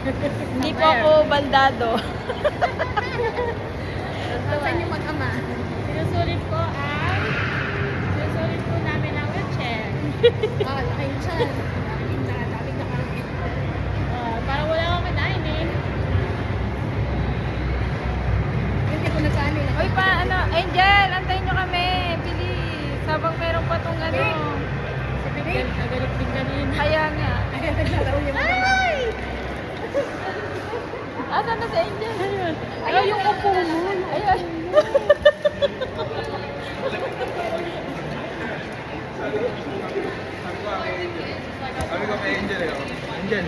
Hindi po ako baldado. Saan yung mag-ama? Sinusulit po namin ang wheelchair. Laki yun siya. Daming nakain. Parang wala akong kinain eh. Hindi ko nagkaano. Uy pa, Angel, antayin nyo kami. Bilis. Habang meron pa tong ano. Nagalit din kanina. Kaya nga. Kaya naglalaro yung mga. Ay! Asan na si Angel? Ayun. Ayaw yung upo mo. Ayun. Sabi ko kay Angel eh. Angel,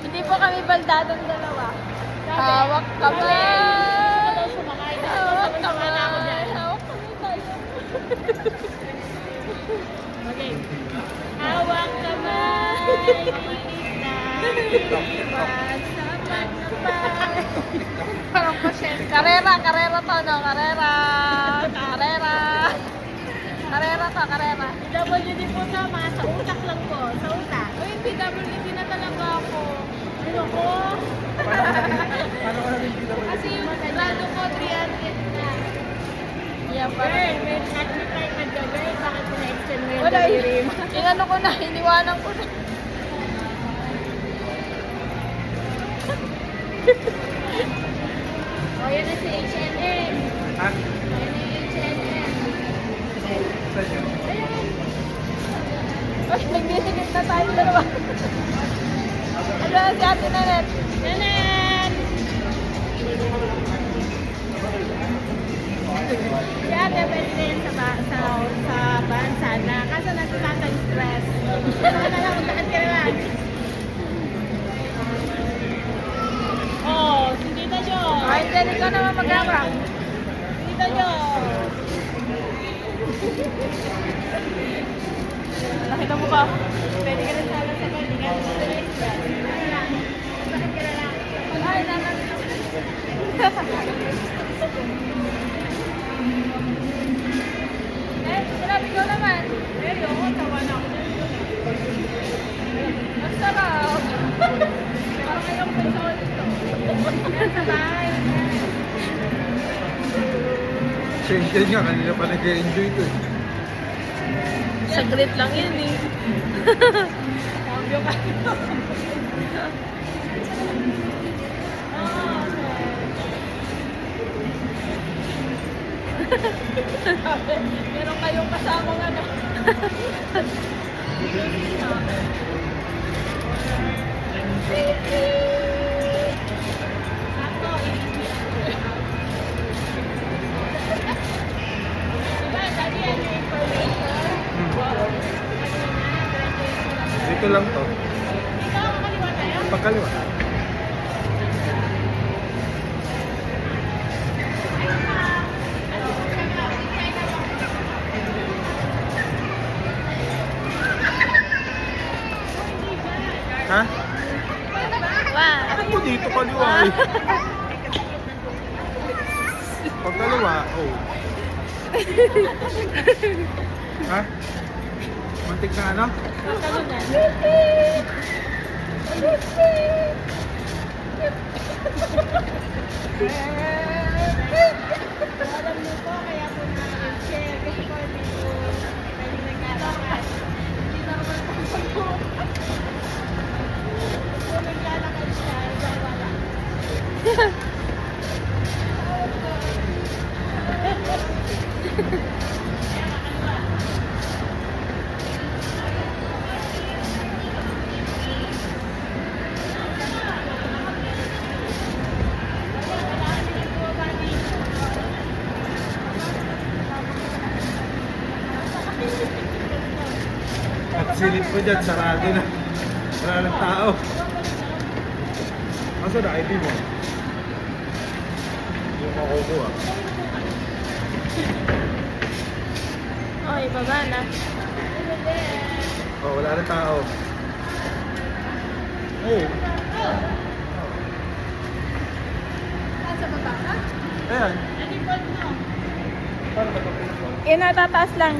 Hindi po kami baldadong dalawa. Hawak kamay. Hawak kamay. Hawak kamay tayo. Okay. Hawak kamay. Parang pasyente. Karera to, no? Karera to. PWD po sama, sa utak lang po, sa utak. Uy, PWD na talaga ako. Ano ko? Paano ko naging kita? Kasi yung grado ko, 300 na. Yeah, parang. May sacrifice na gagay, bakit ko na-extend mo yung daliri mo? Inano ko na, iniwanan ko na. O, yan na si HNM. Ha? Yan na yung HNM. Saan yun? Ayan. Uy, nagdisikip na tayo dalawa. Ano na si Ate Nanet? Nanet! Si Ate pwede rin sa van sana. Kaso nagtatang stress. Ano na lang, saan ka naman? Oh, si Tita Jo. Ay, hindi ka naman mag-awang. Tita Jo. Nakita mo ba? Pwede ka rin sana sa van. Hindi ka rin sa express. Ano lang? Bakit ka na lang? Ay, naman. Eh, sinabi ko naman. Eh, ako, tawa na ako. Ang sarap. Parang ngayon po sa ulit ko. Sabay. Si Angel nga, kanina pa nag-enjoy to eh. Saglit lang yun eh. Cambio ka. Meron kayong kasamang ano. Dito lang to. Pagkaliwa. Ha? Wow. Ano po dito kaliwa eh? Pagkaliwa, oh. Ha? Mantik na ano? Alam niyo po, kaya po na-share. Kasi po, hindi po pwede naglalakad. Hindi normal po po. Kung naglalakad siya, nagwawala. At silid po dyan, sarado na. Wala ng tao. Asa na ID mo? Yung makukuha. Oh, ibaba na. Oh, wala ng tao. Oh. Sa baba ka? Ayan. Ano yung mo? Paano ba ito? Inatataas lang.